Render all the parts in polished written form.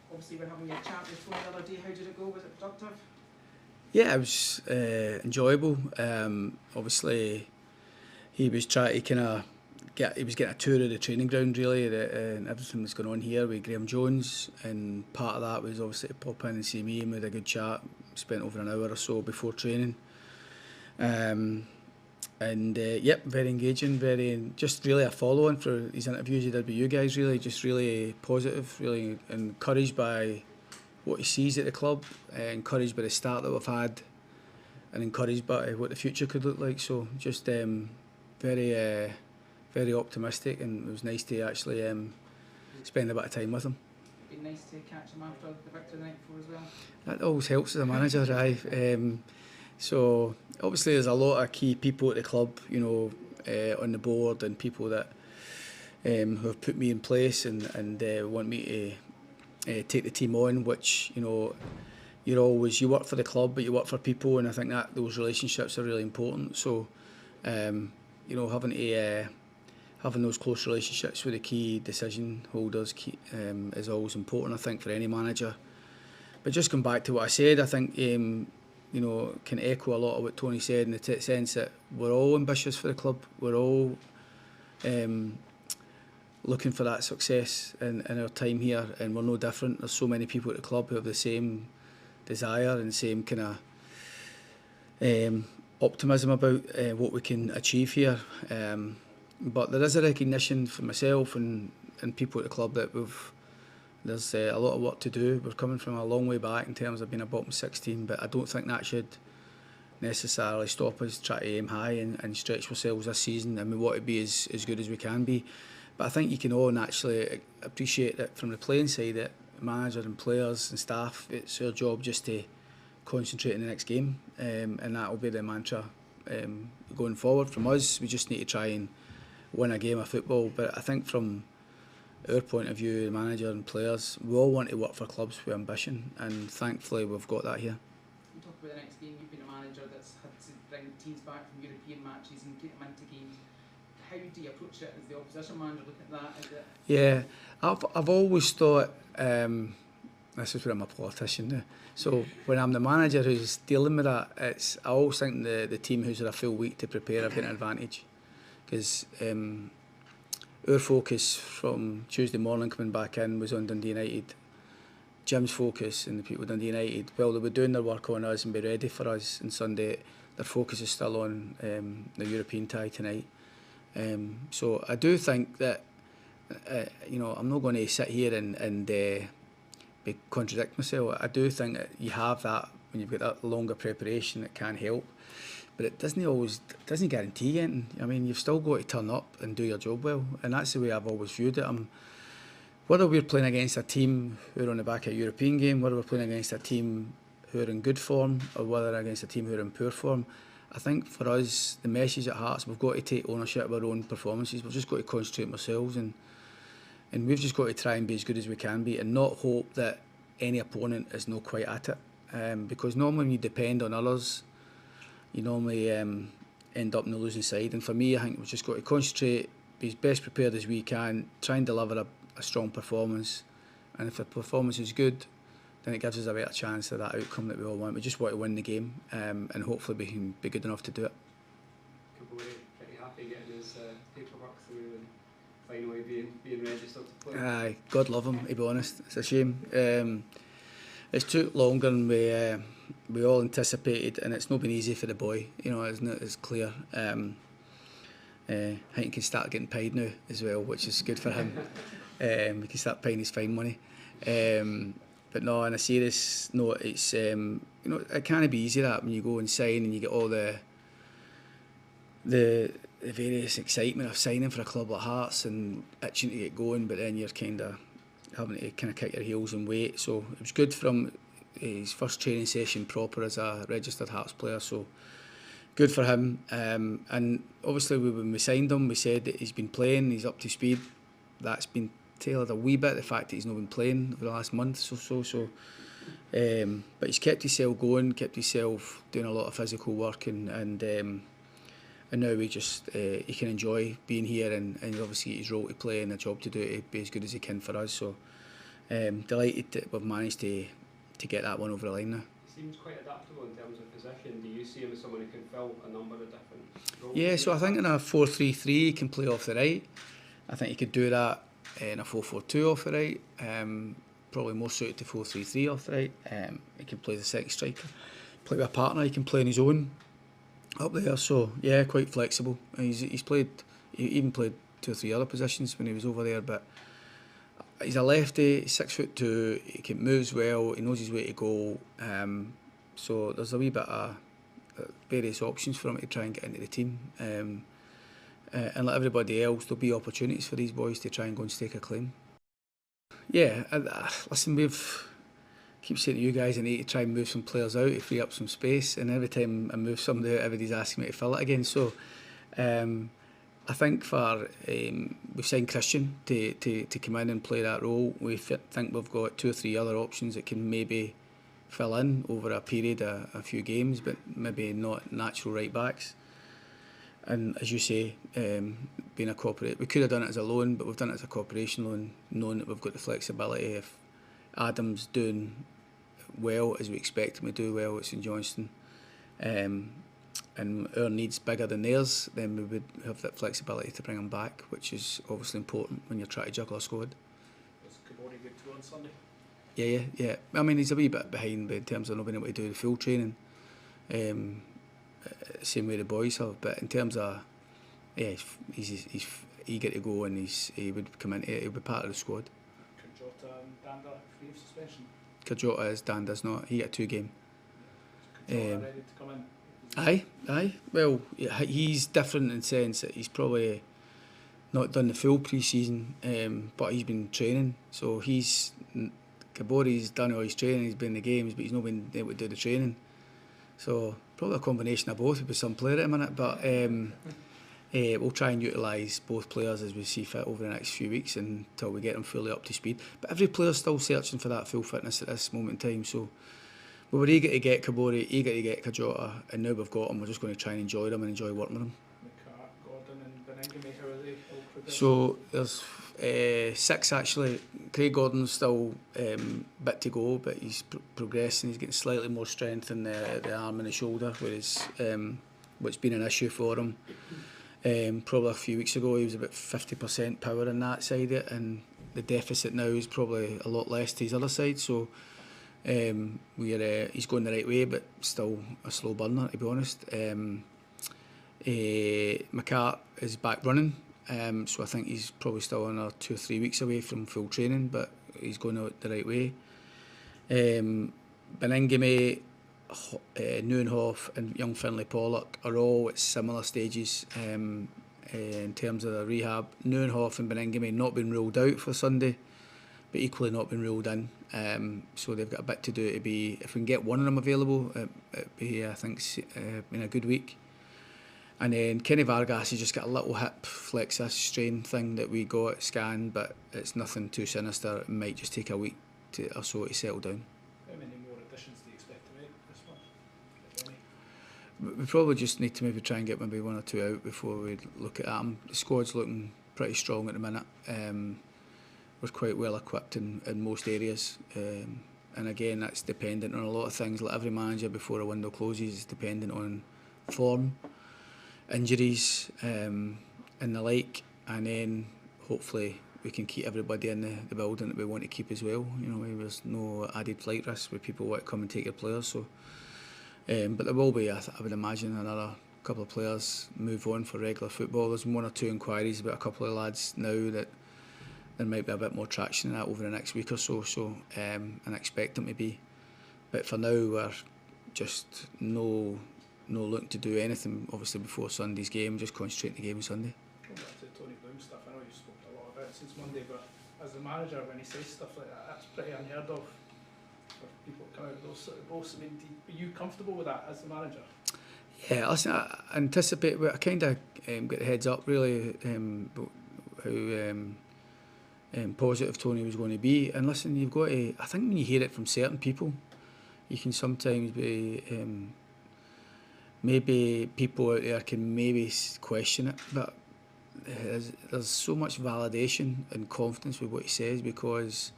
Obviously, we're having a chat with Tony the other day. How did it go? Was it productive? Yeah, it was enjoyable. Obviously, he was trying to kind of he was getting a tour of the training ground really, and everything that's going on here with Graham Jones, and part of that was obviously to pop in and see me, and we had a good chat. Spent over an hour or so before training. Yep, very engaging, very just really a follow-on for his interviews he did with you guys. Really, just really positive, really encouraged by what he sees at the club, encouraged by the start that we've had, and encouraged by what the future could look like. So just very optimistic, and it was nice to actually spend a bit of time with him. It'd be nice to catch him after the victory the night before as well. That always helps as a manager, aye. So obviously there's a lot of key people at the club, you know, on the board, and people that who have put me in place and want me to take the team on, which, you know, you work for the club, but you work for people, and I think that those relationships are really important. So you know, having those close relationships with the key decision holders is always important, I think, for any manager. But just come back to what I said, I think you know, can echo a lot of what Tony said, in the sense that we're all ambitious for the club. We're all looking for that success in our time here, and we're no different. There's so many people at the club who have the same desire and the same kind of optimism about what we can achieve here. But there is a recognition for myself and people at the club that there's a lot of work to do. We're coming from a long way back in terms of being a bottom 16, but I don't think that should necessarily stop us trying to aim high and stretch ourselves this season. And we want to be as good as we can be. But I think you can all naturally appreciate that from the playing side, that manager and players and staff, it's our job just to concentrate on the next game, and that will be the mantra going forward from us. We just need to try and win a game of football. But I think from our point of view, the manager and players, we all want to work for clubs with ambition, and thankfully we've got that here. You talk about the next game. You've been a manager that's had to bring teams back from European matches and get them into games. How do you approach it as the opposition manager, looking at that? Yeah, I've always thought, this is where I'm a politician now, so when I'm the manager who's dealing with that, I always think the team who's had a full week to prepare have got an advantage, because our focus from Tuesday morning coming back in was on Dundee United. Jim's focus and the people at Dundee United, well, they were doing their work on us and be ready for us on Sunday. Their focus is still on the European tie tonight. So I do think that, you know, I'm not going to sit here and contradict myself. I do think that you have that when you've got that longer preparation, it can help. But it doesn't guarantee anything. I mean, you've still got to turn up and do your job well, and that's the way I've always viewed it. Whether we're playing against a team who are on the back of a European game, whether we're playing against a team who are in good form, or whether against a team who are in poor form, I think for us, the message at Hearts, we've got to take ownership of our own performances. We've just got to concentrate on ourselves, and we've just got to try and be as good as we can be, and not hope that any opponent is not quite at it. Because normally when you depend on others, you normally end up on the losing side. And for me, I think we've just got to concentrate, be as best prepared as we can, try and deliver a strong performance. And if the performance is good, then it gives us a better chance of that outcome that we all want. We just want to win the game, and hopefully we can be good enough to do it. Pretty happy getting his paperwork through and finally being registered to play. Aye, God love him, to be honest. It's a shame. It's took longer than we all anticipated, and it's not been easy for the boy. You know, it's clear. I think he can start getting paid now as well, which is good for him. He can start paying his fine money. But no, on a serious note, it's you know, it can't be easy that when you go and sign and you get all the various excitement of signing for a club like Hearts and itching to get going, but then you're kind of having to kick your heels and wait. So it was good from his first training session proper as a registered Hearts player, so good for him. And obviously when we signed him, we said that he's been playing, he's up to speed. That's been tailored a wee bit, the fact that he's not been playing over the last month or so. But he's kept himself going, kept himself doing a lot of physical work, and now he can enjoy being here, and obviously his role to play and a job to do to be as good as he can for us. So delighted that we've managed to get that one over the line now. He seems quite adaptable in terms of position. Do you see him as someone who can fill a number of different roles? Yeah, so I think in a 4-3-3 he can play off the right. I think he could do that in a 4-4-2 off the right. Probably more suited to 4-3-3 off the right. He can play the second striker, play with a partner. He can play on his own up there. So yeah, quite flexible. He's played. He even played 2 or 3 other positions when he was over there. But he's a lefty, 6'2". He can moves well. He knows his way to goal. So there's a wee bit of various options for him to try and get into the team. And like everybody else, there'll be opportunities for these boys to try and go and stake a claim. Yeah, listen, keep saying to you guys, I need to try and move some players out to free up some space, and every time I move somebody out, everybody's asking me to fill it again. So I think we've signed Christian to come in and play that role. We think we've got 2 or 3 other options that can maybe fill in over a period of a few games, but maybe not natural right backs. And as you say, being a corporate, we could have done it as a loan, but we've done it as a corporation loan, knowing that we've got the flexibility. If Adam's doing well as we expect him to do well at St Johnstone, and our needs bigger than theirs, then we would have that flexibility to bring him back, which is obviously important when you're trying to juggle a squad. Was Kabori good too on Sunday? Yeah. I mean, he's a wee bit behind in terms of not being able to do the full training. Same way the boys have, but in terms of he's eager to go, and he would come in. He'll be part of the squad. Kajota and Danda free of suspension. Kajota is, Dan does not. He got a 2 game. Kajota ready to come in. Aye. Well, yeah, he's different in the sense that he's probably not done the full pre-season, but he's been training. So Kabori's done all his training. He's been in the games, but he's not been able to do the training. So probably a combination of both with some player at the minute, but we'll try and utilise both players as we see fit over the next few weeks until we get them fully up to speed. But every player's still searching for that full fitness at this moment in time. So we were eager to get Kabori, eager to get Kajota, and now we've got them. We're just going to try and enjoy them and enjoy working with them. Gordon and Beningame, how are they all progressing? So there's 6 actually. Craig Gordon's still a bit to go, but he's progressing. He's getting slightly more strength in the arm and the shoulder, whereas what's been an issue for him. Probably a few weeks ago he was about 50% power on that side of it, and the deficit now is probably a lot less to his other side. So he's going the right way, but still a slow burner, to be honest. McCart is back running. So I think he's probably still another 2 or 3 weeks away from full training, but he's going out the right way. Beningame, Neuenhoff and young Finlay Pollock are all at similar stages in terms of the rehab. Neuenhoff and Beningame not been ruled out for Sunday, but equally not been ruled in. So they've got a bit to do to be, if we can get one of them available, it'd be, I think, in a good week. And then Kenny Vargas has just got a little hip flexor strain thing that we got scanned, but it's nothing too sinister. It might just take a week or so to settle down. How many more additions do you expect to make this month, if any? We probably just need to maybe try and get maybe 1 or 2 out before we look at them. The squad's looking pretty strong at the minute. We're quite well equipped in most areas. And again, that's dependent on a lot of things. Like every manager before a window closes is dependent on form, injuries and the like, and then hopefully we can keep everybody in the building that we want to keep as well. You know, there's no added flight risk where people want to come and take your players. So, but there will be, I would imagine, another couple of players move on for regular football. There's 1 or 2 inquiries about a couple of lads now that there might be a bit more traction in that over the next week or so. And I expect them to be. But for now, we're just no looking to do anything obviously before Sunday's game, just concentrate on the game on Sunday. Going back to Tony Bloom stuff, I know you've spoken a lot about it since Monday, but as the manager, when he says stuff like that, that's pretty unheard of for people to come out with those sort of boasts. I mean, are you comfortable with that as the manager? Yeah, listen, I anticipate, I kind of got the heads up really how positive Tony was going to be. And listen, you've got to, I think when you hear it from certain people, you can sometimes be, maybe people out there can maybe question it, but there's so much validation and confidence with what he says, because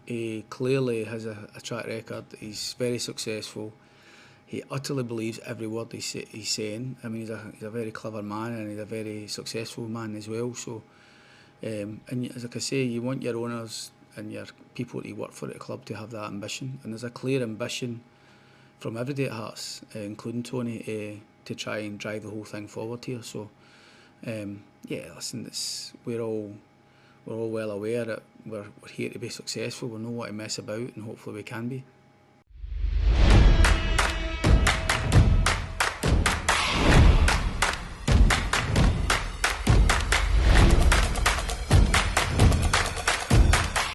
He clearly has a track record. He's very successful. He utterly believes every word he's saying. I mean, he's a very clever man, and he's a very successful man as well. So, and as like I say, you want your owners and your people that you work for at the club to have that ambition. And there's a clear ambition from everybody at Hearts, including Tony, to try and drive the whole thing forward here. So, yeah, listen, we're all well aware that we're here to be successful. We know what to mess about, and hopefully we can be.